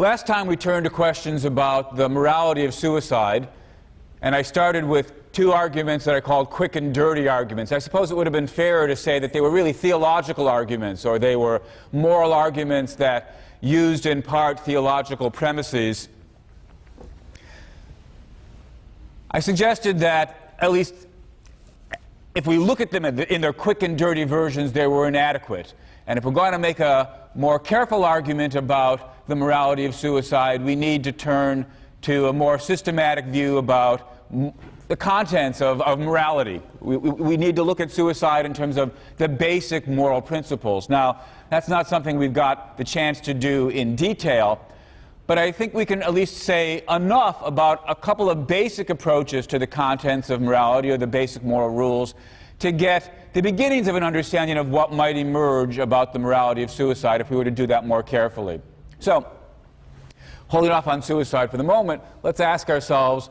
Last time we turned to questions about the morality of suicide, and I started with two arguments that I called quick and dirty arguments. I suppose it would have been fairer to say that they were really theological arguments, or they were moral arguments that used in part theological premises. I suggested that, at least if we look at them in their quick and dirty versions, they were inadequate. And if we're going to make a more careful argument about the morality of suicide, we need to turn to a more systematic view about the contents of morality. We need to look at suicide in terms of the basic moral principles. Now, that's not something we've got the chance to do in detail, but I think we can at least say enough about a couple of basic approaches to the contents of morality, or the basic moral rules, to get the beginnings of an understanding of what might emerge about the morality of suicide if we were to do that more carefully. So, holding off on suicide for the moment, let's ask ourselves,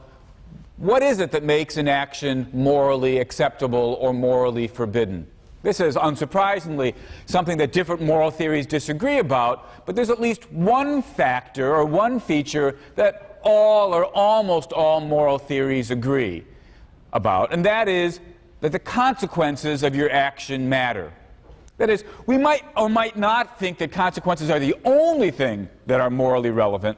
what is it that makes an action morally acceptable or morally forbidden? This is, unsurprisingly, something that different moral theories disagree about, but there's at least one factor or one feature that all or almost all moral theories agree about, and that is that the consequences of your action matter. That is, we might or might not think that consequences are the only thing that are morally relevant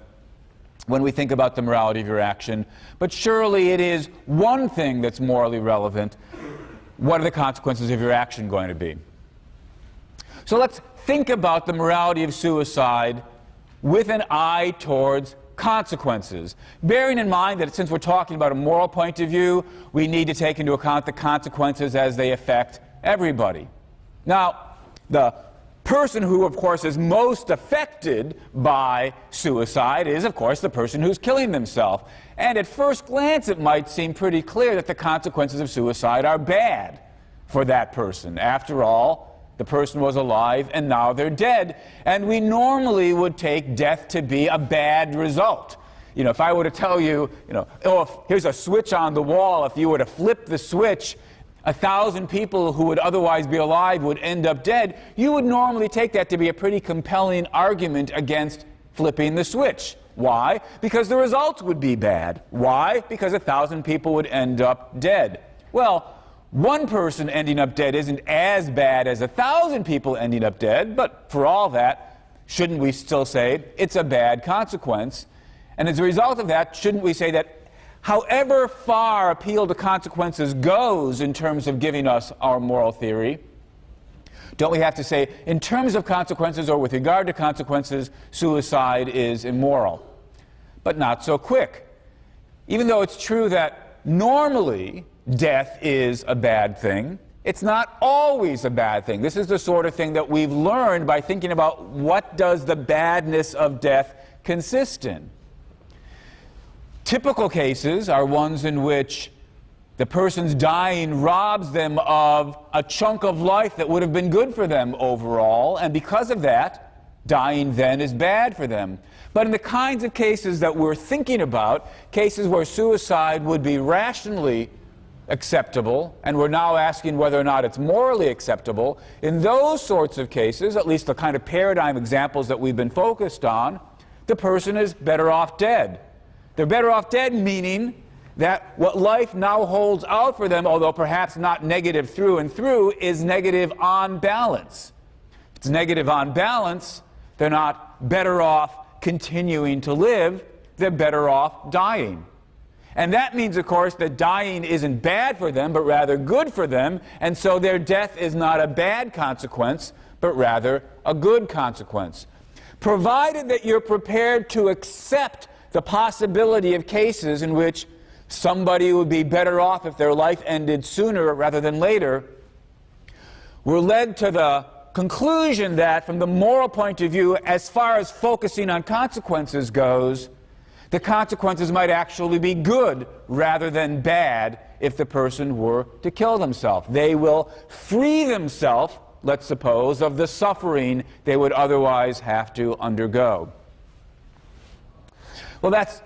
when we think about the morality of your action, but surely it is one thing that's morally relevant. What are the consequences of your action going to be? So let's think about the morality of suicide with an eye towards consequences, bearing in mind that since we're talking about a moral point of view, we need to take into account the consequences as they affect everybody. Now, the person who, of course, is most affected by suicide is, of course, the person who's killing themselves. And at first glance, it might seem pretty clear that the consequences of suicide are bad for that person. After all, the person was alive and now they're dead. And we normally would take death to be a bad result. You know, if I were to tell you, oh, here's a switch on the wall, if you were to flip the switch, 1,000 people who would otherwise be alive would end up dead, you would normally take that to be a pretty compelling argument against flipping the switch. Why? Because the results would be bad. Why? Because 1,000 people would end up dead. Well, one person ending up dead isn't as bad as 1,000 people ending up dead, but for all that, shouldn't we still say it's a bad consequence? And as a result of that, shouldn't we say that however far appeal to consequences goes in terms of giving us our moral theory, don't we have to say, in terms of consequences or with regard to consequences, suicide is immoral? But not so quick. Even though it's true that normally death is a bad thing, it's not always a bad thing. This is the sort of thing that we've learned by thinking about what does the badness of death consist in. Typical cases are ones in which the person's dying robs them of a chunk of life that would have been good for them overall, and because of that, dying then is bad for them. But in the kinds of cases that we're thinking about, cases where suicide would be rationally acceptable, and we're now asking whether or not it's morally acceptable, in those sorts of cases, at least the kind of paradigm examples that we've been focused on, the person is better off dead. They're better off dead, meaning that what life now holds out for them, although perhaps not negative through and through, is negative on balance. If it's negative on balance, they're not better off continuing to live, they're better off dying. And that means, of course, that dying isn't bad for them, but rather good for them, and so their death is not a bad consequence, but rather a good consequence. Provided that you're prepared to accept the possibility of cases in which somebody would be better off if their life ended sooner rather than later, we're led to the conclusion that, from the moral point of view, as far as focusing on consequences goes, the consequences might actually be good rather than bad if the person were to kill themselves. They will free themselves, let's suppose, of the suffering they would otherwise have to undergo. Well, that's,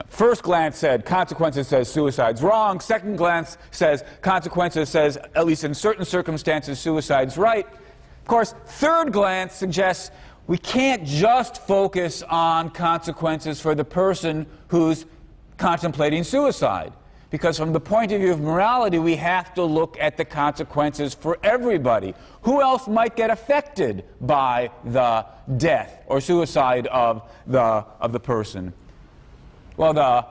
first glance said consequences says suicide's wrong. Second glance says consequences says, at least in certain circumstances, suicide's right. Of course, third glance suggests we can't just focus on consequences for the person who's contemplating suicide. Because from the point of view of morality, we have to look at the consequences for everybody. Who else might get affected by the death or suicide of the person? Well, the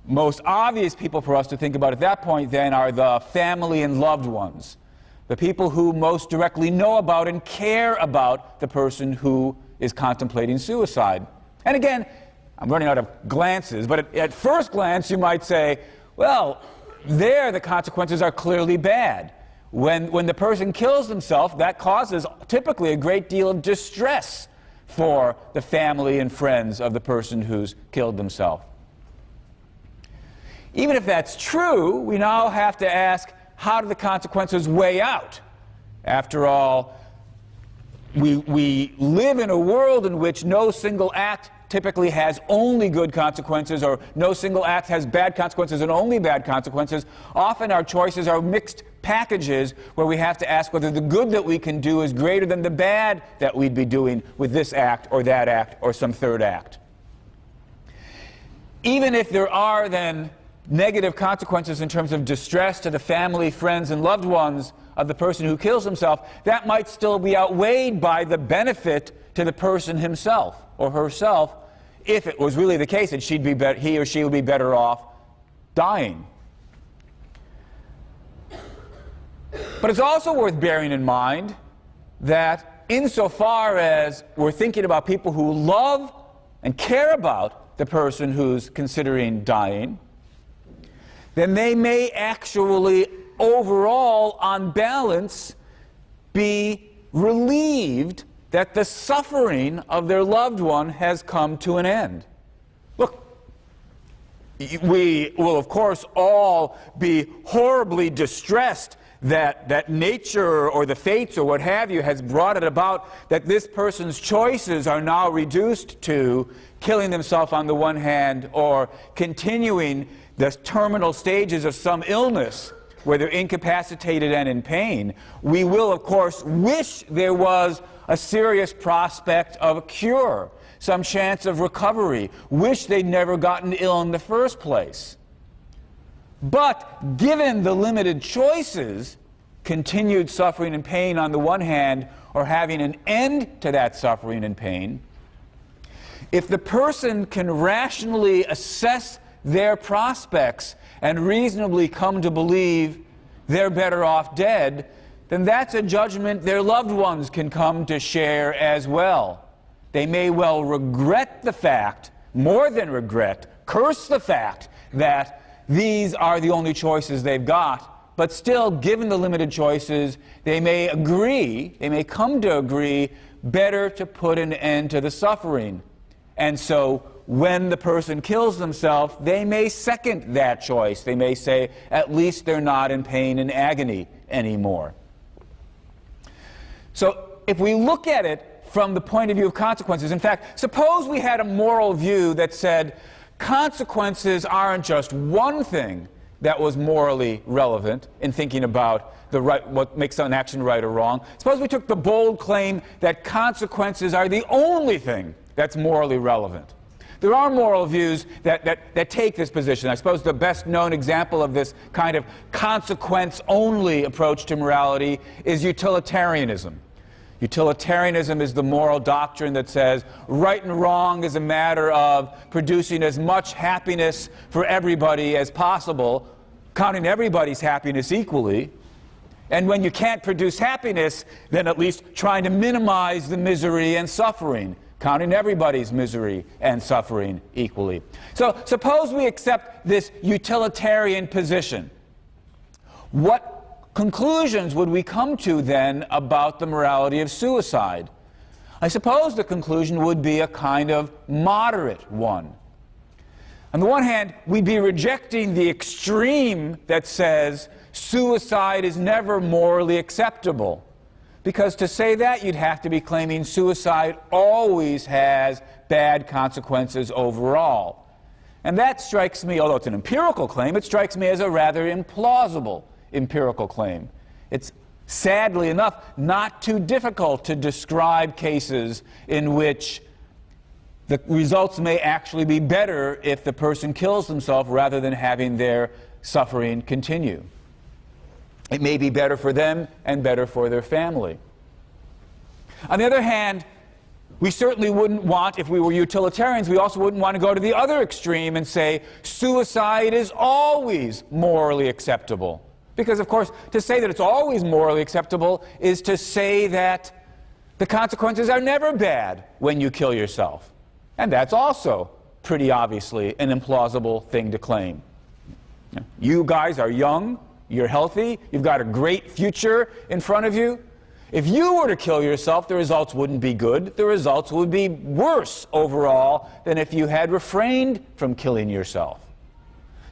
most obvious people for us to think about at that point then are the family and loved ones. The people who most directly know about and care about the person who is contemplating suicide. And again, I'm running out of glances, but at first glance you might say, well, there the consequences are clearly bad. When the person kills themselves, that causes typically a great deal of distress for the family and friends of the person who's killed themselves. Even if that's true, we now have to ask, how do the consequences weigh out? After all, we live in a world in which no single act typically has only good consequences, or no single act has bad consequences and only bad consequences. Often our choices are mixed packages where we have to ask whether the good that we can do is greater than the bad that we'd be doing with this act or some third act. Even if there are then negative consequences in terms of distress to the family, friends, and loved ones of the person who kills himself, that might still be outweighed by the benefit to the person himself or herself, if it was really the case that he or she would be better off dying. But it's also worth bearing in mind that insofar as we're thinking about people who love and care about the person who's considering dying, then they may actually overall, on balance, be relieved that the suffering of their loved one has come to an end. Look, we will of course all be horribly distressed that nature or the fates or what have you has brought it about that this person's choices are now reduced to killing themselves on the one hand, or continuing the terminal stages of some illness where they're incapacitated and in pain. We will of course wish there was a serious prospect of a cure, some chance of recovery, wish they'd never gotten ill in the first place. But given the limited choices, continued suffering and pain on the one hand, or having an end to that suffering and pain, if the person can rationally assess their prospects and reasonably come to believe they're better off dead, then that's a judgment their loved ones can come to share as well. They may well regret the fact, more than regret, curse the fact that these are the only choices they've got, but still, given the limited choices, they may come to agree, better to put an end to the suffering. And so, when the person kills themselves, they may second that choice. They may say, at least they're not in pain and agony anymore. So if we look at it from the point of view of consequences, in fact, suppose we had a moral view that said consequences aren't just one thing that was morally relevant in thinking about what makes an action right or wrong. Suppose we took the bold claim that consequences are the only thing that's morally relevant. There are moral views that take this position. I suppose the best known example of this kind of consequence-only approach to morality is utilitarianism. Utilitarianism is the moral doctrine that says right and wrong is a matter of producing as much happiness for everybody as possible, counting everybody's happiness equally. And when you can't produce happiness, then at least trying to minimize the misery and suffering, counting everybody's misery and suffering equally. So suppose we accept this utilitarian position. What conclusions would we come to then about the morality of suicide? I suppose the conclusion would be a kind of moderate one. On the one hand, we'd be rejecting the extreme that says suicide is never morally acceptable. Because to say that, you'd have to be claiming suicide always has bad consequences overall. And that strikes me, although it's an empirical claim, it strikes me as a rather implausible empirical claim. It's sadly enough, not too difficult to describe cases in which the results may actually be better if the person kills themselves rather than having their suffering continue. It may be better for them and better for their family. On the other hand, we certainly wouldn't want, if we were utilitarians, we also wouldn't want to go to the other extreme and say suicide is always morally acceptable. Because, of course, to say that it's always morally acceptable is to say that the consequences are never bad when you kill yourself. And that's also pretty obviously an implausible thing to claim. You guys are young, you're healthy, you've got a great future in front of you. If you were to kill yourself, the results wouldn't be good. The results would be worse overall than if you had refrained from killing yourself.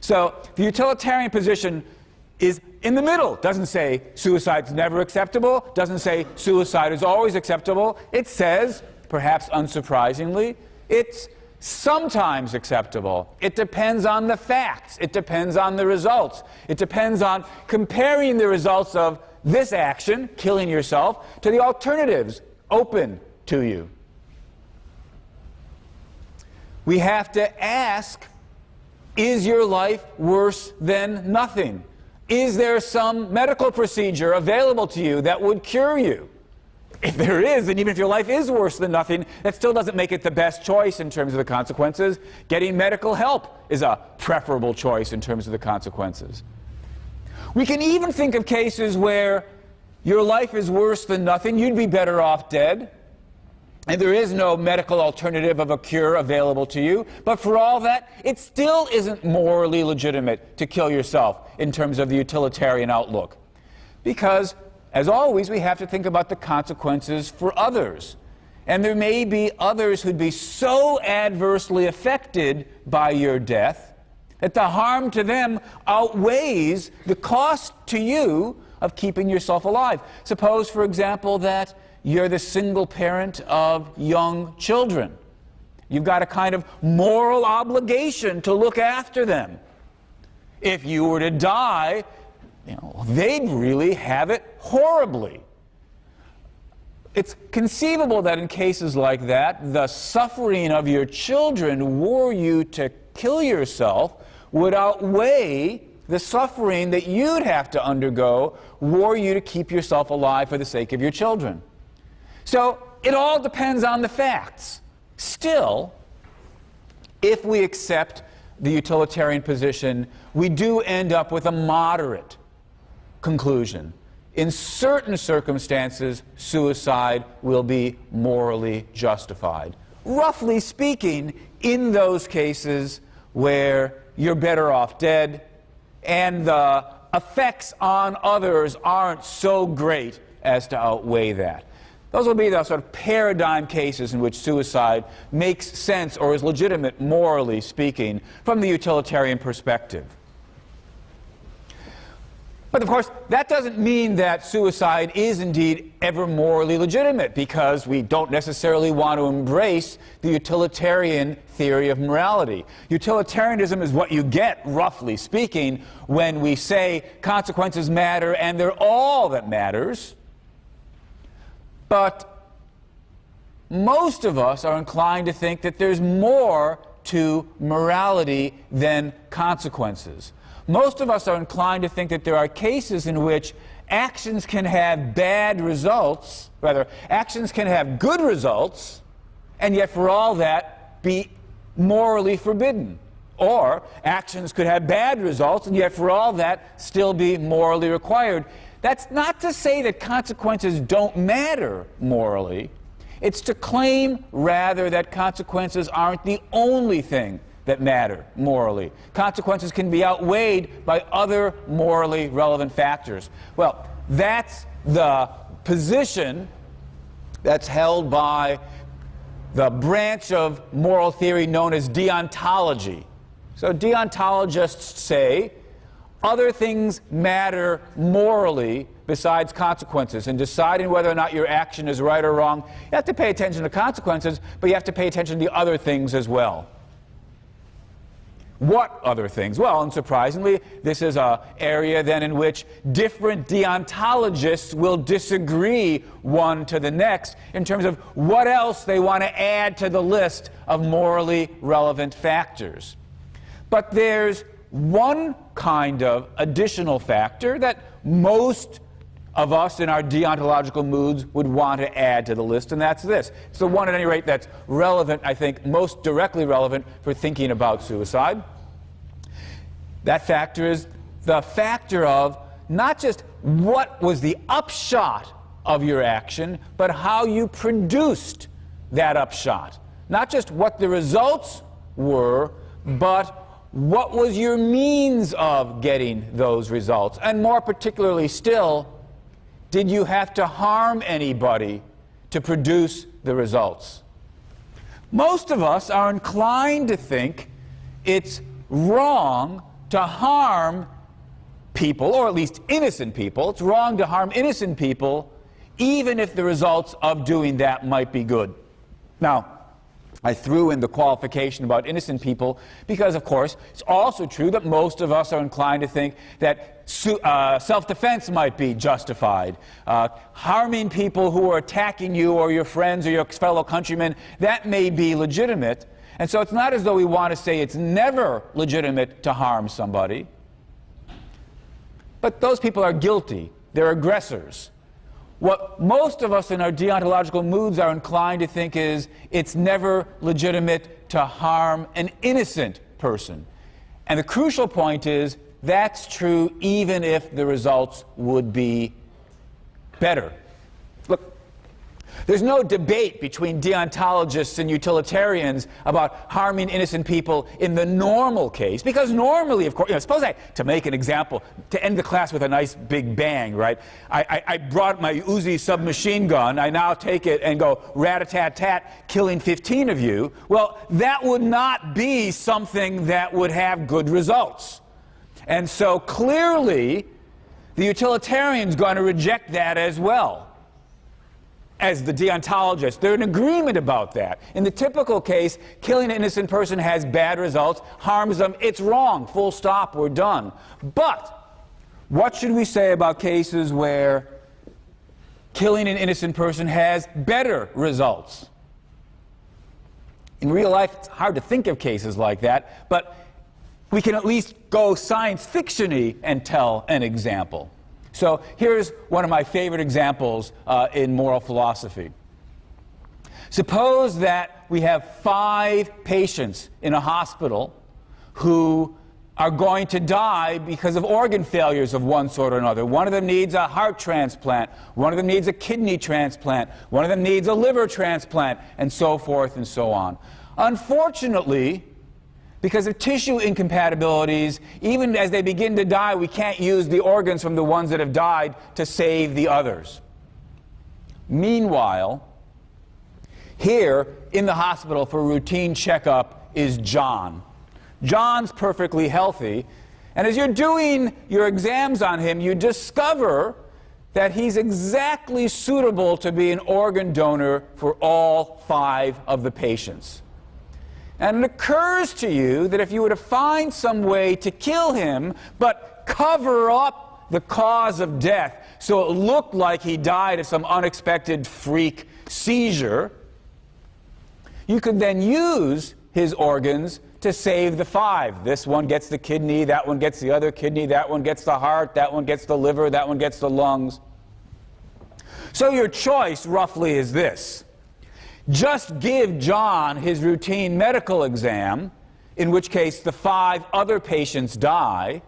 So the utilitarian position is in the middle. Doesn't say suicide's never acceptable, doesn't say suicide is always acceptable. It says, perhaps unsurprisingly, it's sometimes acceptable. It depends on the facts. It depends on the results. It depends on comparing the results of this action, killing yourself, to the alternatives open to you. We have to ask, is your life worse than nothing? Is there some medical procedure available to you that would cure you? If there is, and even if your life is worse than nothing, that still doesn't make it the best choice in terms of the consequences. Getting medical help is a preferable choice in terms of the consequences. We can even think of cases where your life is worse than nothing, you'd be better off dead, and there is no medical alternative of a cure available to you, but for all that, it still isn't morally legitimate to kill yourself in terms of the utilitarian outlook. Because as always, we have to think about the consequences for others. And there may be others who'd be so adversely affected by your death that the harm to them outweighs the cost to you of keeping yourself alive. Suppose, for example, that you're the single parent of young children. You've got a kind of moral obligation to look after them. If you were to die, they'd really have it horribly. It's conceivable that in cases like that, the suffering of your children, were you to kill yourself, would outweigh the suffering that you'd have to undergo were you to keep yourself alive for the sake of your children. So it all depends on the facts. Still, if we accept the utilitarian position, we do end up with a moderate conclusion. In certain circumstances, suicide will be morally justified. Roughly speaking, in those cases where you're better off dead and the effects on others aren't so great as to outweigh that. Those will be the sort of paradigm cases in which suicide makes sense or is legitimate, morally speaking, from the utilitarian perspective. But of course, that doesn't mean that suicide is indeed ever morally legitimate, because we don't necessarily want to embrace the utilitarian theory of morality. Utilitarianism is what you get, roughly speaking, when we say consequences matter and they're all that matters. But most of us are inclined to think that there's more to morality than consequences. Most of us are inclined to think that there are cases in which actions can have bad results, rather, actions can have good results, and yet for all that be morally forbidden. Or actions could have bad results, and yet for all that still be morally required. That's not to say that consequences don't matter morally. It's to claim, rather, that consequences aren't the only thing that matter morally. Consequences can be outweighed by other morally relevant factors. Well, that's the position that's held by the branch of moral theory known as deontology. So deontologists say other things matter morally besides consequences. In deciding whether or not your action is right or wrong, you have to pay attention to consequences, but you have to pay attention to the other things as well. What other things? Well, unsurprisingly, this is an area then in which different deontologists will disagree one to the next in terms of what else they want to add to the list of morally relevant factors. But there's one kind of additional factor that most of us in our deontological moods would want to add to the list, and that's this. It's the one, at any rate, that's relevant, I think, most directly relevant for thinking about suicide. That factor is the factor of not just what was the upshot of your action, but how you produced that upshot. Not just what the results were, but what was your means of getting those results? And more particularly still, did you have to harm anybody to produce the results? Most of us are inclined to think it's wrong to harm people, or at least innocent people. It's wrong to harm innocent people, even if the results of doing that might be good. Now, I threw in the qualification about innocent people because, of course, it's also true that most of us are inclined to think that self-defense might be justified. Harming people who are attacking you or your friends or your fellow countrymen, that may be legitimate. And so it's not as though we want to say it's never legitimate to harm somebody. But those people are guilty. They're aggressors. What most of us in our deontological moods are inclined to think is it's never legitimate to harm an innocent person. And the crucial point is that's true even if the results would be better. Look, there's no debate between deontologists and utilitarians about harming innocent people in the normal case, because normally, of course, suppose to make an example, to end the class with a nice big bang, right? I brought my Uzi submachine gun, I now take it and go rat-a-tat-tat, killing 15 of you. Well, that would not be something that would have good results. And so clearly, the utilitarian's going to reject that as well as the deontologists. They're in agreement about that. In the typical case, killing an innocent person has bad results, harms them, it's wrong, full stop, we're done. But what should we say about cases where killing an innocent person has better results? In real life, it's hard to think of cases like that, but we can at least go science fiction-y and tell an example. So here's one of my favorite examples in moral philosophy. Suppose that we have 5 patients in a hospital who are going to die because of organ failures of one sort or another. One of them needs a heart transplant, one of them needs a kidney transplant, one of them needs a liver transplant, and so forth and so on. Unfortunately, because of tissue incompatibilities, even as they begin to die, we can't use the organs from the ones that have died to save the others. Meanwhile, here in the hospital for a routine checkup is John. John's perfectly healthy, and as you're doing your exams on him, you discover that he's exactly suitable to be an organ donor for all 5 of the patients. And it occurs to you that if you were to find some way to kill him, but cover up the cause of death so it looked like he died of some unexpected freak seizure, you could then use his organs to save the 5. This one gets the kidney, that one gets the other kidney, that one gets the heart, that one gets the liver, that one gets the lungs. So your choice roughly is this. Just give John his routine medical exam, in which case the 5 other patients die,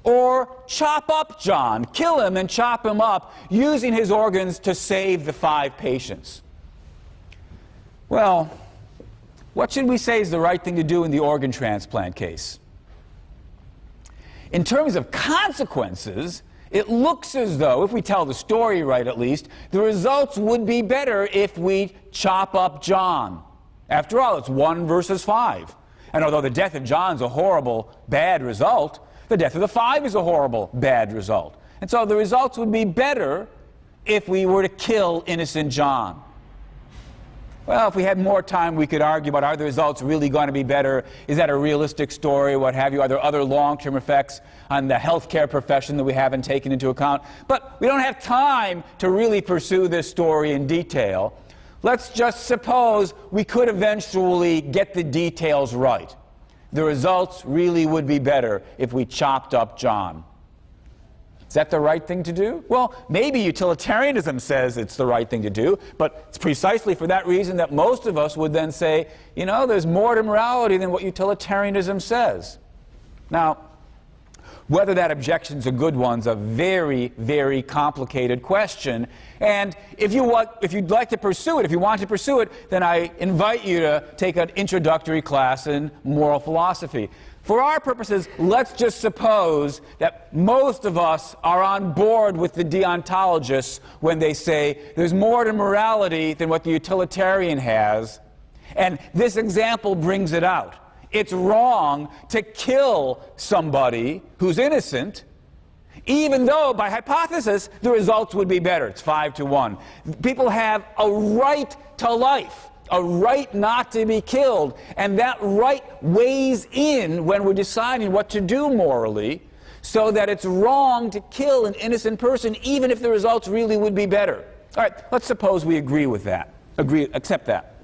or chop up John, kill him and chop him up, using his organs to save the 5 patients. Well, what should we say is the right thing to do in the organ transplant case? In terms of consequences, it looks as though, if we tell the story right at least, the results would be better if we chop up John. After all, it's 1 versus 5. And although the death of John's a horrible, bad result, the death of the 5 is a horrible, bad result. And so the results would be better if we were to kill innocent John. Well, if we had more time, we could argue about, are the results really going to be better? Is that a realistic story? What have you? Are there other long-term effects on the healthcare profession that we haven't taken into account? But we don't have time to really pursue this story in detail. Let's just suppose we could eventually get the details right. The results really would be better if we chopped up John. Is that the right thing to do? Well, maybe utilitarianism says it's the right thing to do, but it's precisely for that reason that most of us would then say, you know, there's more to morality than what utilitarianism says. Now, whether that objection's a good one's a very, very complicated question. And if you'd like to pursue it, if you want to pursue it, then I invite you to take an introductory class in moral philosophy. For our purposes, let's just suppose that most of us are on board with the deontologists when they say there's more to morality than what the utilitarian has. And this example brings it out. It's wrong to kill somebody who's innocent, even though, by hypothesis, the results would be better. It's 5-1. People have a right to life, a right not to be killed, and that right weighs in when we're deciding what to do morally, so that it's wrong to kill an innocent person, even if the results really would be better. All right, let's suppose we agree with that, accept that.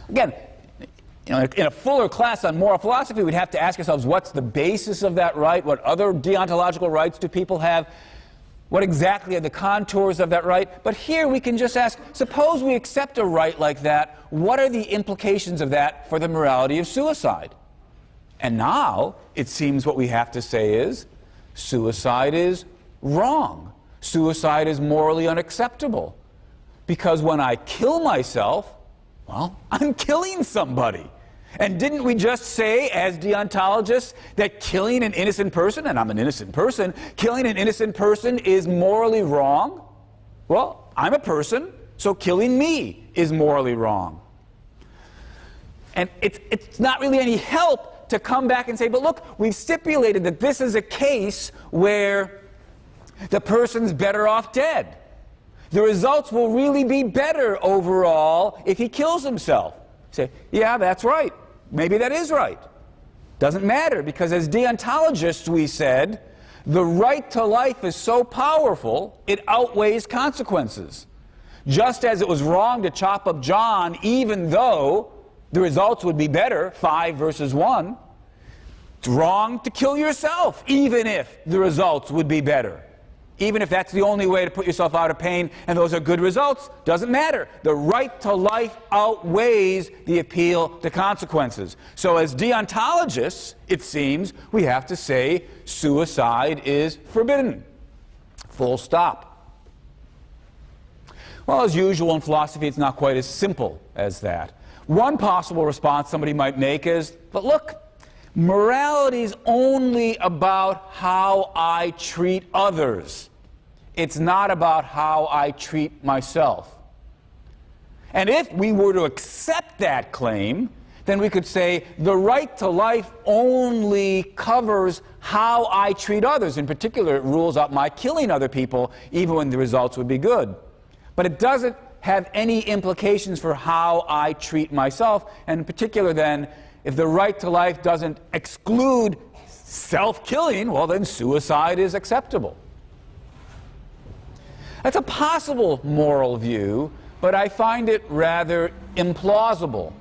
Again, you know, in a fuller class on moral philosophy, we'd have to ask ourselves, what's the basis of that right? What other deontological rights do people have? What exactly are the contours of that right? But here we can just ask, suppose we accept a right like that, what are the implications of that for the morality of suicide? And now, it seems what we have to say is, suicide is wrong. Suicide is morally unacceptable. Because when I kill myself, well, I'm killing somebody. And didn't we just say, as deontologists, that killing an innocent person, and I'm an innocent person, killing an innocent person is morally wrong? Well, I'm a person, so killing me is morally wrong. And it's not really any help to come back and say, but look, we've stipulated that this is a case where the person's better off dead. The results will really be better overall if he kills himself. Say, yeah, that's right. Maybe that is right. Doesn't matter, because as deontologists we said, the right to life is so powerful, it outweighs consequences. Just as it was wrong to chop up John, even though the results would be better, 5-1, it's wrong to kill yourself, even if the results would be better. Even if that's the only way to put yourself out of pain, and those are good results, doesn't matter. The right to life outweighs the appeal to consequences. So as deontologists, it seems, we have to say suicide is forbidden. Full stop. Well, as usual in philosophy, it's not quite as simple as that. One possible response somebody might make is, but look, morality is only about how I treat others. It's not about how I treat myself. And if we were to accept that claim, then we could say the right to life only covers how I treat others. In particular, it rules out my killing other people, even when the results would be good. But it doesn't have any implications for how I treat myself. And in particular, then, if the right to life doesn't exclude self-killing, well, then suicide is acceptable. That's a possible moral view, but I find it rather implausible.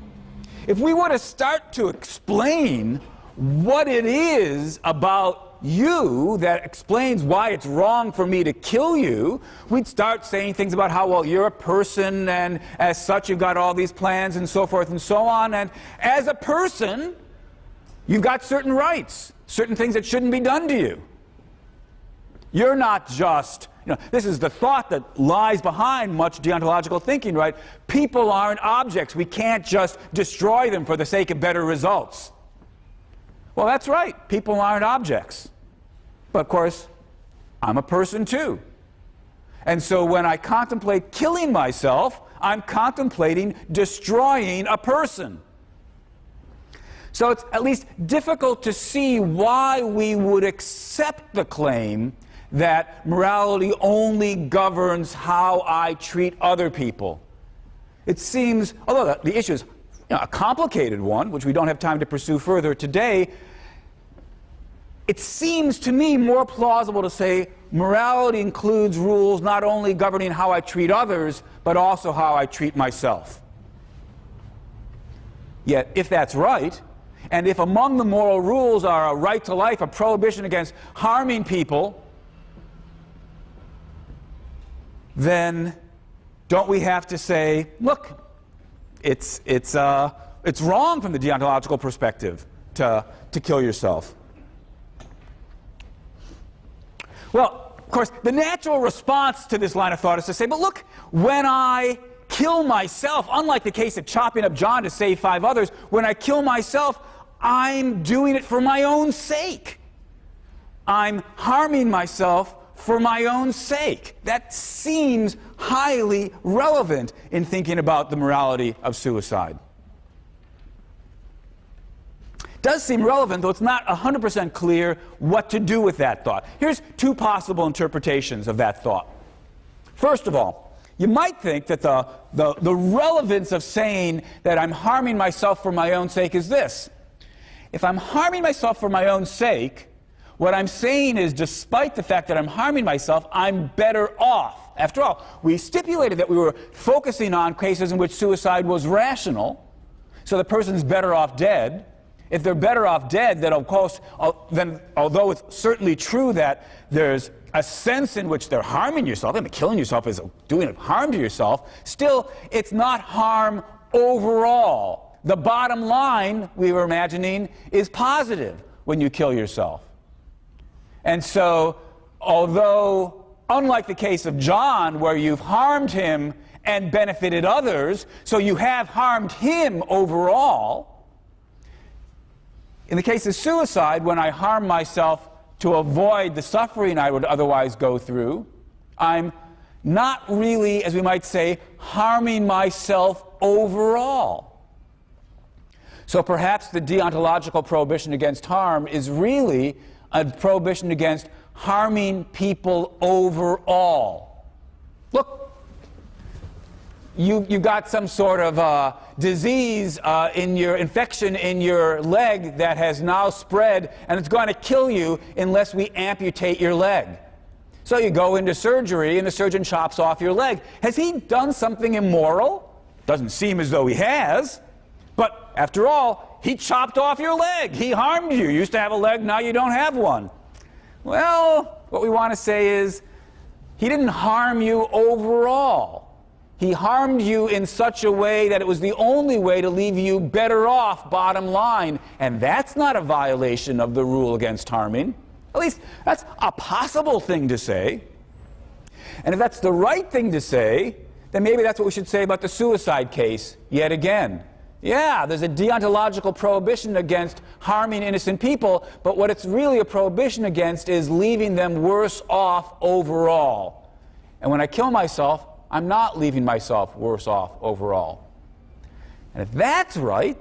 If we were to start to explain what it is about you that explains why it's wrong for me to kill you, we'd start saying things about how, well, you're a person, and as such you've got all these plans and so forth and so on, and as a person you've got certain rights, certain things that shouldn't be done to you. You're not just, this is the thought that lies behind much deontological thinking, right? People aren't objects. We can't just destroy them for the sake of better results. Well, that's right. People aren't objects. But of course, I'm a person too. And so when I contemplate killing myself, I'm contemplating destroying a person. So it's at least difficult to see why we would accept the claim that morality only governs how I treat other people. it seems, although the issue is a complicated one, which we don't have time to pursue further today, it seems to me more plausible to say morality includes rules not only governing how I treat others, but also how I treat myself. Yet, if that's right, and if among the moral rules are a right to life, a prohibition against harming people, then don't we have to say, look, it's wrong from the deontological perspective to kill yourself? Well, of course, the natural response to this line of thought is to say, but look, when I kill myself, unlike the case of chopping up John to save 5 others, when I kill myself, I'm doing it for my own sake. I'm harming myself for my own sake. That seems highly relevant in thinking about the morality of suicide. Does seem relevant, though it's not 100% clear what to do with that thought. Here's 2 possible interpretations of that thought. First of all, you might think that the relevance of saying that I'm harming myself for my own sake is this. If I'm harming myself for my own sake, what I'm saying is, despite the fact that I'm harming myself, I'm better off. After all, we stipulated that we were focusing on cases in which suicide was rational, so the person's better off dead. If they're better off dead, then of course, then although it's certainly true that there's a sense in which they're harming yourself, I mean, killing yourself is doing harm to yourself, still, it's not harm overall. The bottom line, we were imagining, is positive when you kill yourself. And so, although, unlike the case of John, where you've harmed him and benefited others, so you have harmed him overall, in the case of suicide, when I harm myself to avoid the suffering I would otherwise go through, I'm not really, as we might say, harming myself overall. So perhaps the deontological prohibition against harm is really a prohibition against harming people overall. Look, you got some sort of disease in your infection in your leg that has now spread, and it's going to kill you unless we amputate your leg. So you go into surgery, and the surgeon chops off your leg. Has he done something immoral? Doesn't seem as though he has. But after all, he chopped off your leg. He harmed you. You used to have a leg, now you don't have one. Well, what we want to say is, he didn't harm you overall. He harmed you in such a way that it was the only way to leave you better off, bottom line. And that's not a violation of the rule against harming. At least that's a possible thing to say. And if that's the right thing to say, then maybe that's what we should say about the suicide case yet again. Yeah, there's a deontological prohibition against harming innocent people, but what it's really a prohibition against is leaving them worse off overall. And when I kill myself, I'm not leaving myself worse off overall. And if that's right,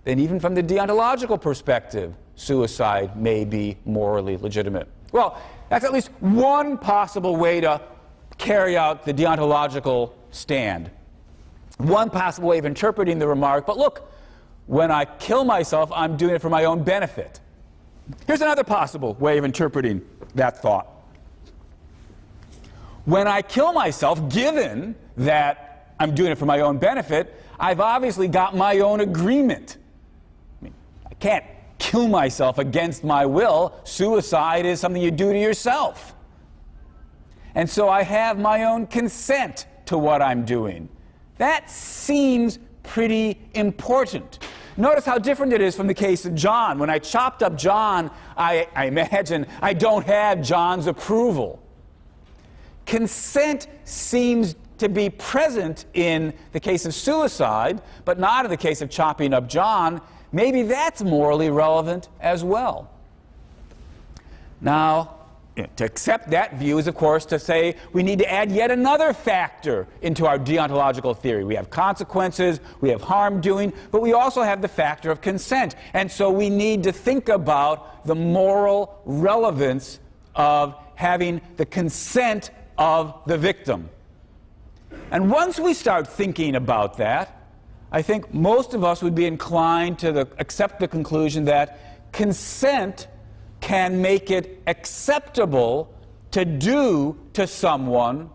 then even from the deontological perspective, suicide may be morally legitimate. Well, that's at least one possible way to carry out the deontological stand. One possible way of interpreting the remark, but look, when I kill myself, I'm doing it for my own benefit. Here's another possible way of interpreting that thought. When I kill myself, given that I'm doing it for my own benefit, I've obviously got my own agreement. I mean, I can't kill myself against my will. Suicide is something you do to yourself. And so I have my own consent to what I'm doing. That seems pretty important. Notice how different it is from the case of John. When I chopped up John, I imagine I don't have John's approval. Consent seems to be present in the case of suicide, but not in the case of chopping up John. Maybe that's morally relevant as well. Now, to accept that view is, of course, to say we need to add yet another factor into our deontological theory. We have consequences, we have harm doing, but we also have the factor of consent. And so we need to think about the moral relevance of having the consent of the victim. And once we start thinking about that, I think most of us would be inclined to accept the conclusion that consent can make it acceptable to do to someone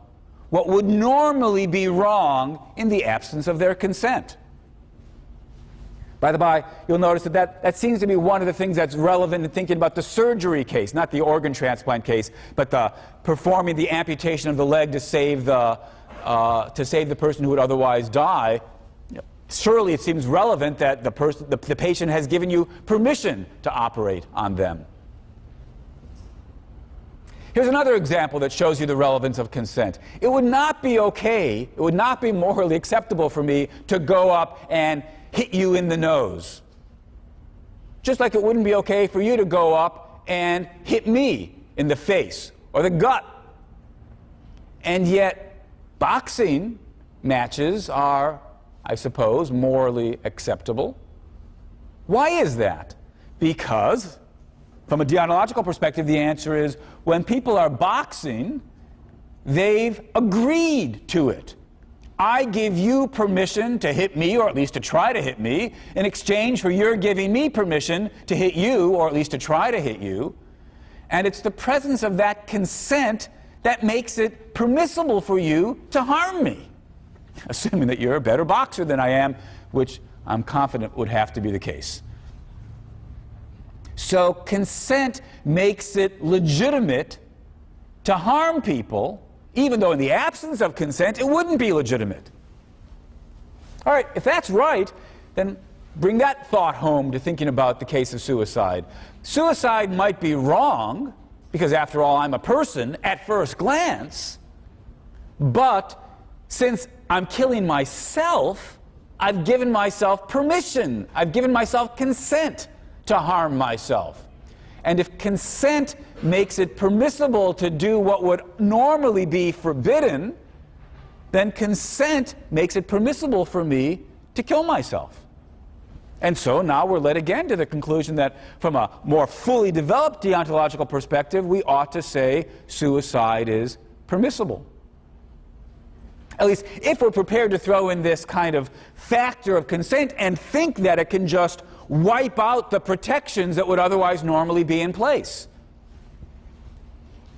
what would normally be wrong in the absence of their consent. By the by, you'll notice that seems to be one of the things that's relevant in thinking about the surgery case, not the organ transplant case, but performing the amputation of the leg to save the person who would otherwise die. Surely it seems relevant that the patient has given you permission to operate on them. Here's another example that shows you the relevance of consent. It would not be okay, it would not be morally acceptable for me to go up and hit you in the nose. Just like it wouldn't be okay for you to go up and hit me in the face or the gut. And yet, boxing matches are, I suppose, morally acceptable. Why is that? Because, from a deontological perspective, the answer is when people are boxing, they've agreed to it. I give you permission to hit me, or at least to try to hit me, in exchange for your giving me permission to hit you, or at least to try to hit you. And it's the presence of that consent that makes it permissible for you to harm me, assuming that you're a better boxer than I am, which I'm confident would have to be the case. So consent makes it legitimate to harm people, even though in the absence of consent, it wouldn't be legitimate. All right, if that's right, then bring that thought home to thinking about the case of suicide. Suicide might be wrong, because after all, I'm a person at first glance, but since I'm killing myself, I've given myself permission, I've given myself consent to harm myself. And if consent makes it permissible to do what would normally be forbidden, then consent makes it permissible for me to kill myself. And so now we're led again to the conclusion that from a more fully developed deontological perspective, we ought to say suicide is permissible. At least if we're prepared to throw in this kind of factor of consent and think that it can just wipe out the protections that would otherwise normally be in place.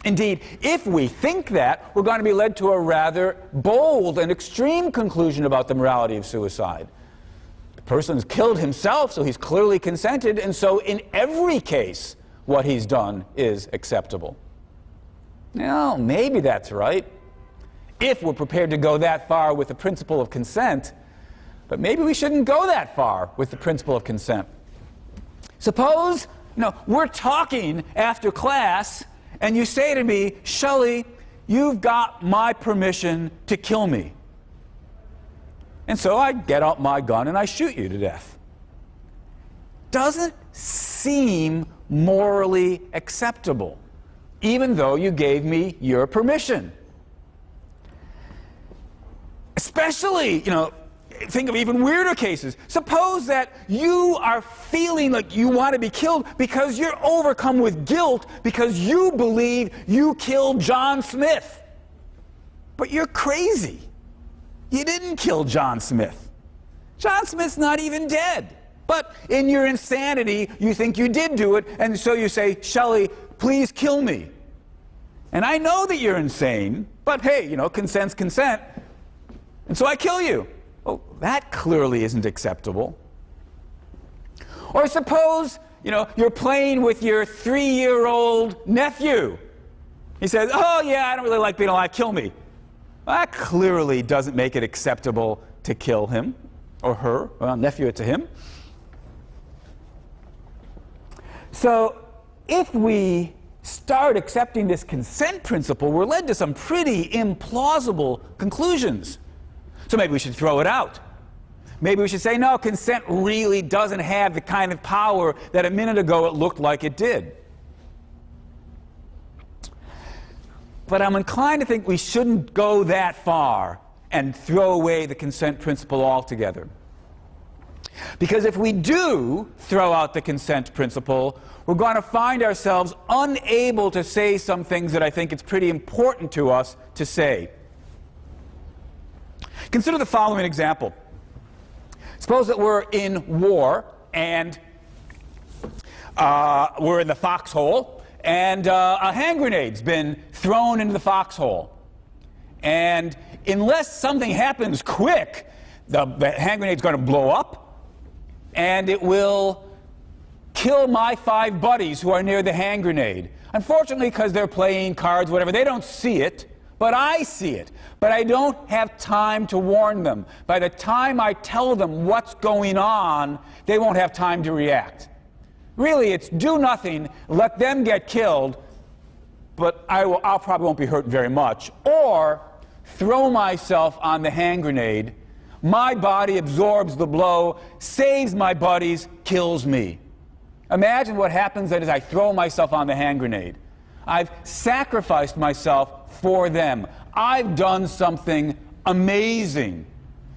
Indeed, if we think that, we're going to be led to a rather bold and extreme conclusion about the morality of suicide. The person's killed himself, so he's clearly consented, and so in every case, what he's done is acceptable. Now, maybe that's right, if we're prepared to go that far with the principle of consent. But maybe we shouldn't go that far with the principle of consent. Suppose, we're talking after class, and you say to me, Shelley, you've got my permission to kill me. And so I get out my gun and I shoot you to death. Doesn't seem morally acceptable, even though you gave me your permission. Especially, think of even weirder cases. Suppose that you are feeling like you want to be killed because you're overcome with guilt because you believe you killed John Smith. But you're crazy. You didn't kill John Smith. John Smith's not even dead. But in your insanity, you think you did do it, and so you say, Shelley, please kill me. And I know that you're insane, but hey, consent's consent. And so I kill you. Well, that clearly isn't acceptable. Or suppose, you're playing with your 3-year-old nephew. He says, oh yeah, I don't really like being alive, kill me. Well, that clearly doesn't make it acceptable to kill him or her. Well, nephew it to him. So if we start accepting this consent principle, we're led to some pretty implausible conclusions. So maybe we should throw it out. Maybe we should say, no, consent really doesn't have the kind of power that a minute ago it looked like it did. But I'm inclined to think we shouldn't go that far and throw away the consent principle altogether. Because if we do throw out the consent principle, we're going to find ourselves unable to say some things that I think it's pretty important to us to say. Consider the following example. Suppose that we're in war, and we're in the foxhole, and a hand grenade's been thrown into the foxhole. And unless something happens quick, the hand grenade's going to blow up, and it will kill my 5 buddies who are near the hand grenade. Unfortunately, because they're playing cards, whatever, they don't see it, but I see it. But I don't have time to warn them. By the time I tell them what's going on, they won't have time to react. Really, it's do nothing, let them get killed, but I'll probably won't be hurt very much. Or throw myself on the hand grenade. My body absorbs the blow, saves my buddies, kills me. Imagine what happens as I throw myself on the hand grenade. I've sacrificed myself for them. I've done something amazing.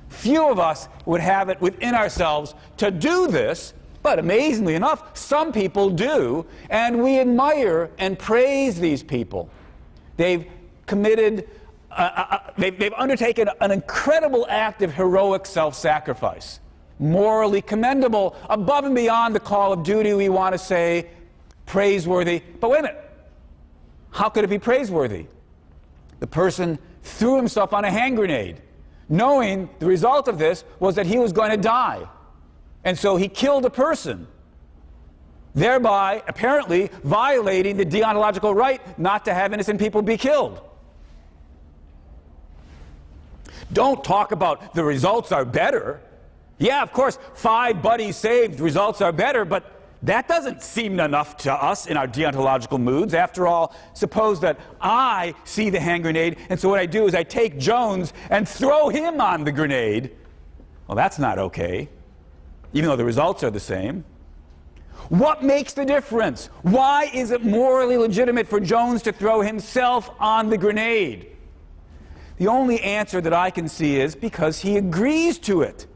Few of us would have it within ourselves to do this, but amazingly enough, some people do, and we admire and praise these people. They've committed, they've undertaken an incredible act of heroic self-sacrifice. Morally commendable, above and beyond the call of duty, we want to say, praiseworthy. But wait a minute. How could it be praiseworthy? The person threw himself on a hand grenade, knowing the result of this was that he was going to die. And so he killed a person, thereby apparently violating the deontological right not to have innocent people be killed. Don't talk about the results are better. Yeah, of course, 5 buddies saved, results are better, but that doesn't seem enough to us in our deontological moods. After all, suppose that I see the hand grenade, and so what I do is I take Jones and throw him on the grenade. Well, that's not okay, even though the results are the same. What makes the difference? Why is it morally legitimate for Jones to throw himself on the grenade? The only answer that I can see is because he agrees to it.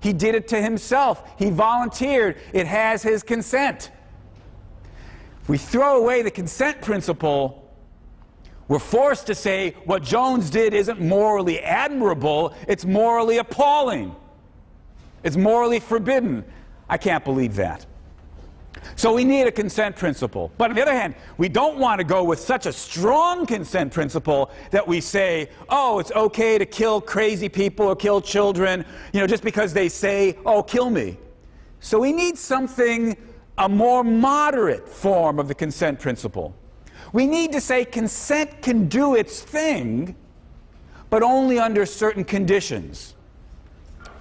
He did it to himself. He volunteered. It has his consent. If we throw away the consent principle, we're forced to say what Jones did isn't morally admirable, it's morally appalling. It's morally forbidden. I can't believe that. So we need a consent principle. But on the other hand, we don't want to go with such a strong consent principle that we say, oh, it's okay to kill crazy people or kill children, just because they say, oh, kill me. So we need something, a more moderate form of the consent principle. We need to say consent can do its thing, but only under certain conditions.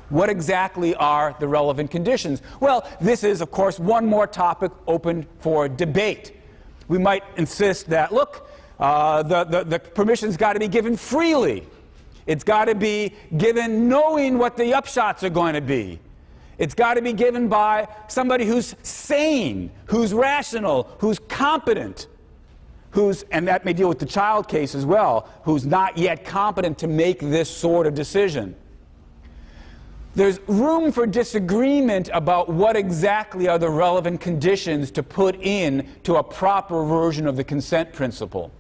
What exactly are the relevant conditions? Well, this is, of course, one more topic open for debate. We might insist that, look, the permission's got to be given freely. It's got to be given knowing what the upshots are going to be. It's got to be given by somebody who's sane, who's rational, who's competent, and that may deal with the child case as well, who's not yet competent to make this sort of decision. There's room for disagreement about what exactly are the relevant conditions to put in to a proper version of the consent principle.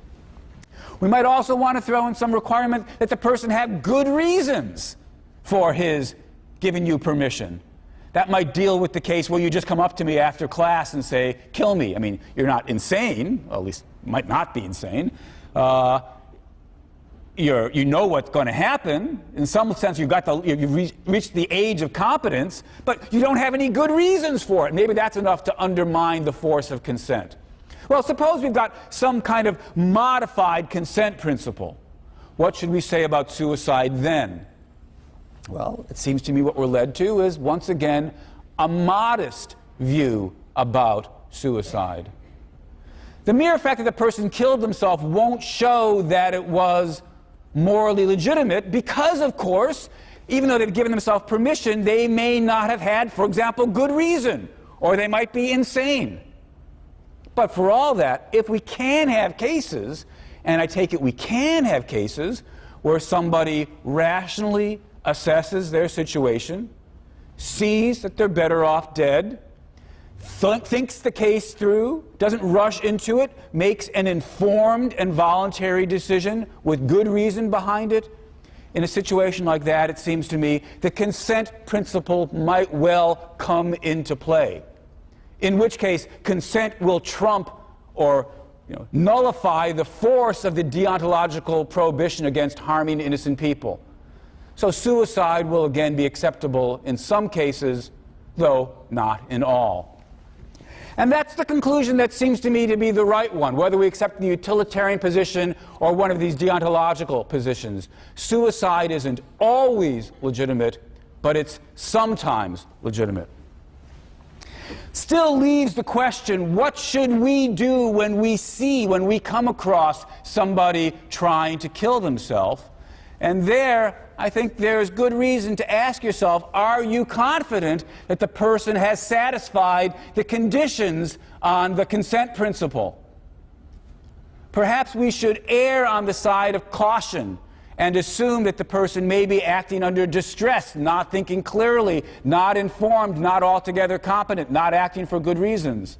We might also want to throw in some requirement that the person have good reasons for his giving you permission. That might deal with the case where you just come up to me after class and say, kill me. I mean, you're not insane, or at least might not be insane. You know what's going to happen. In some sense, you've reached the age of competence, but you don't have any good reasons for it. Maybe that's enough to undermine the force of consent. Well, suppose we've got some kind of modified consent principle. What should we say about suicide then? Well, it seems to me what we're led to is, once again, a modest view about suicide. The mere fact that the person killed himself won't show that it was morally legitimate because, of course, even though they've given themselves permission, they may not have had, for example, good reason, or they might be insane. But for all that, if we can have cases, and I take it we can have cases, where somebody rationally assesses their situation, sees that they're better off dead, thinks the case through, doesn't rush into it, makes an informed and voluntary decision with good reason behind it, in a situation like that, it seems to me, the consent principle might well come into play, in which case consent will trump or nullify the force of the deontological prohibition against harming innocent people. So suicide will again be acceptable in some cases, though not in all. And that's the conclusion that seems to me to be the right one, whether we accept the utilitarian position or one of these deontological positions. Suicide isn't always legitimate, but it's sometimes legitimate. Still leaves the question, what should we do when we come across somebody trying to kill themselves? And there, I think there's good reason to ask yourself, are you confident that the person has satisfied the conditions on the consent principle? Perhaps we should err on the side of caution and assume that the person may be acting under distress, not thinking clearly, not informed, not altogether competent, not acting for good reasons.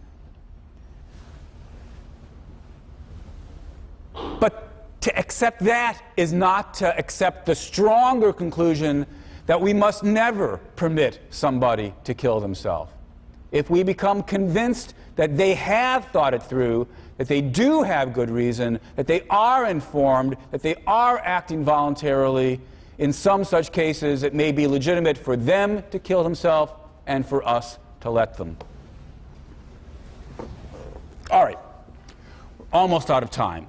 But to accept that is not to accept the stronger conclusion that we must never permit somebody to kill themselves. If we become convinced that they have thought it through, that they do have good reason, that they are informed, that they are acting voluntarily, in some such cases it may be legitimate for them to kill themselves and for us to let them. All right, we're almost out of time.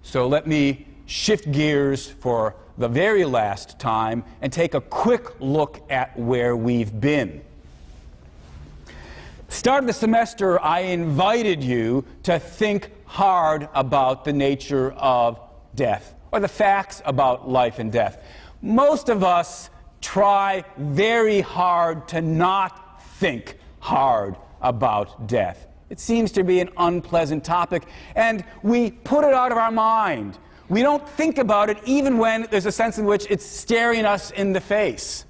So let me shift gears for the very last time and take a quick look at where we've been. Start of the semester, I invited you to think hard about the nature of death, or the facts about life and death. Most of us try very hard to not think hard about death. It seems to be an unpleasant topic, and we put it out of our mind. We don't think about it even when there's a sense in which it's staring us in the face.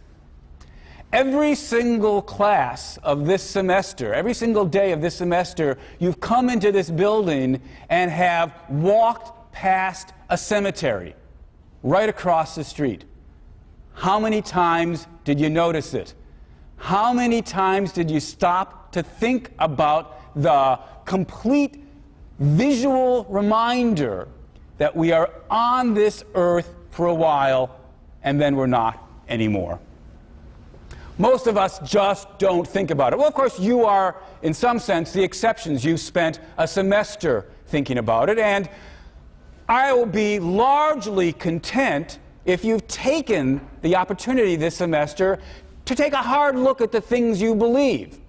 Every single class of this semester, every single day of this semester, you've come into this building and have walked past a cemetery right across the street. How many times did you notice it? How many times did you stop to think about the complete visual reminder that we are on this earth for a while and then we're not anymore? Most of us just don't think about it. Well, of course, you are, in some sense, the exceptions. You've spent a semester thinking about it, and I will be largely content if you've taken the opportunity this semester to take a hard look at the things you believe.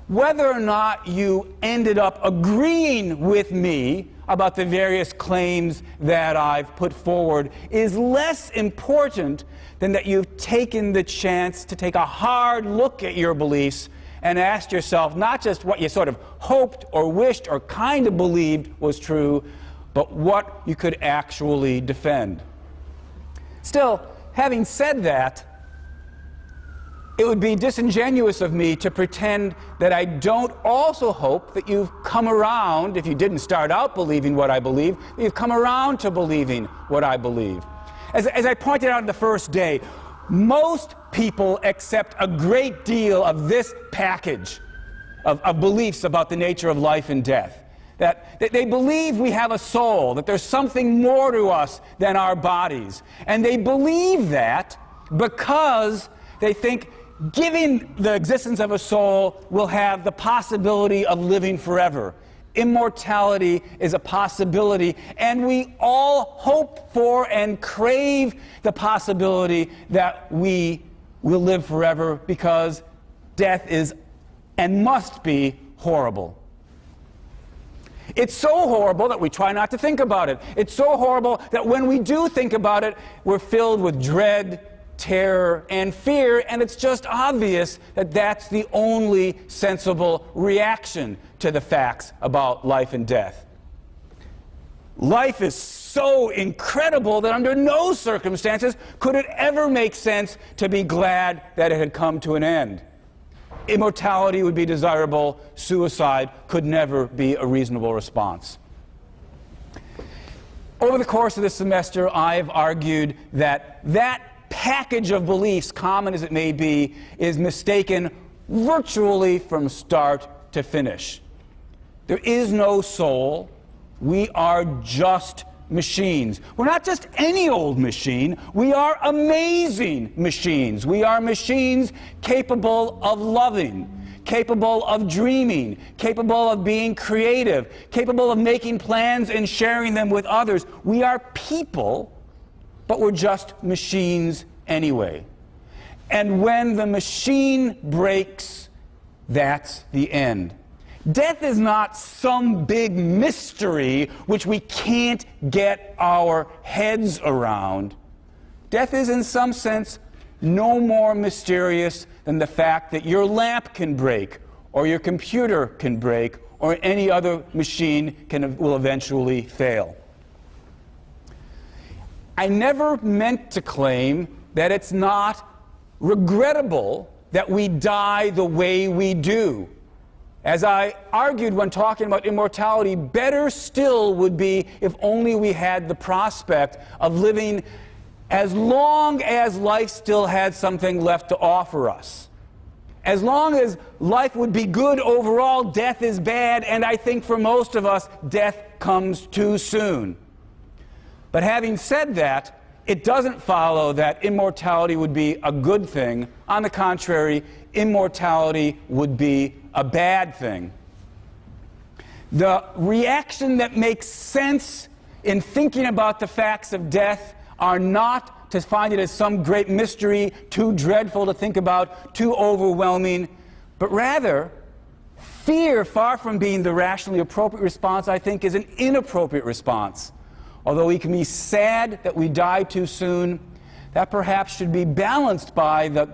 Whether or not you ended up agreeing with me about the various claims that I've put forward is less important than that you've taken the chance to take a hard look at your beliefs and ask yourself not just what you sort of hoped or wished or kind of believed was true, but what you could actually defend. Still, having said that, it would be disingenuous of me to pretend that I don't also hope that you've come around, if you didn't start out believing what I believe, that you've come around to believing what I believe. As I pointed out on the first day, most people accept a great deal of this package of beliefs about the nature of life and death. That they believe we have a soul, that there's something more to us than our bodies. And they believe that because they think giving the existence of a soul will have the possibility of living forever. Immortality is a possibility, and we all hope for and crave the possibility that we will live forever because death is and must be horrible. It's so horrible that we try not to think about it. It's so horrible that when we do think about it, we're filled with dread, terror, and fear, and it's just obvious that that's the only sensible reaction to the facts about life and death. Life is so incredible that under no circumstances could it ever make sense to be glad that it had come to an end. Immortality would be desirable. Suicide could never be a reasonable response. Over the course of this semester, I've argued that that package of beliefs, common as it may be, is mistaken virtually from start to finish. There is no soul. We are just machines. We're not just any old machine. We are amazing machines. We are machines capable of loving, capable of dreaming, capable of being creative, capable of making plans and sharing them with others. We are people, but we're just machines anyway. And when the machine breaks, that's the end. Death is not some big mystery which we can't get our heads around. Death is, in some sense, no more mysterious than the fact that your lamp can break, or your computer can break, or any other machine will eventually fail. I never meant to claim that it's not regrettable that we die the way we do. As I argued when talking about immortality, better still would be if only we had the prospect of living as long as life still had something left to offer us. As long as life would be good overall, death is bad, and I think for most of us, death comes too soon. But having said that, it doesn't follow that immortality would be a good thing. On the contrary, immortality would be a bad thing. The reaction that makes sense in thinking about the facts of death are not to find it as some great mystery, too dreadful to think about, too overwhelming, but rather, fear, far from being the rationally appropriate response, I think is an inappropriate response. Although we can be sad that we die too soon, that perhaps should be balanced by the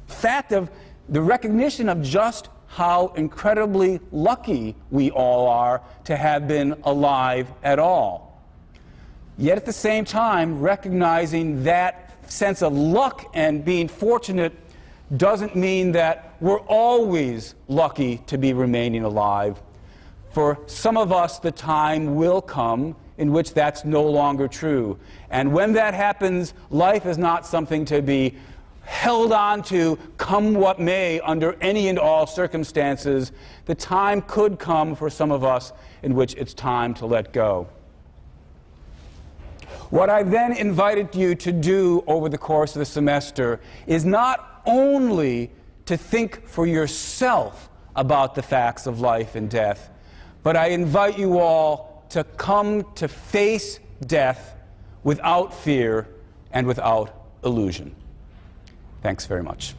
fact of the recognition of just how incredibly lucky we all are to have been alive at all. Yet at the same time, recognizing that sense of luck and being fortunate doesn't mean that we're always lucky to be remaining alive. For some of us, the time will come in which that's no longer true. And when that happens, life is not something to be held on to, come what may, under any and all circumstances. The time could come for some of us in which it's time to let go. What I've then invited you to do over the course of the semester is not only to think for yourself about the facts of life and death, but I invite you all to come to face death without fear and without illusion. Thanks very much.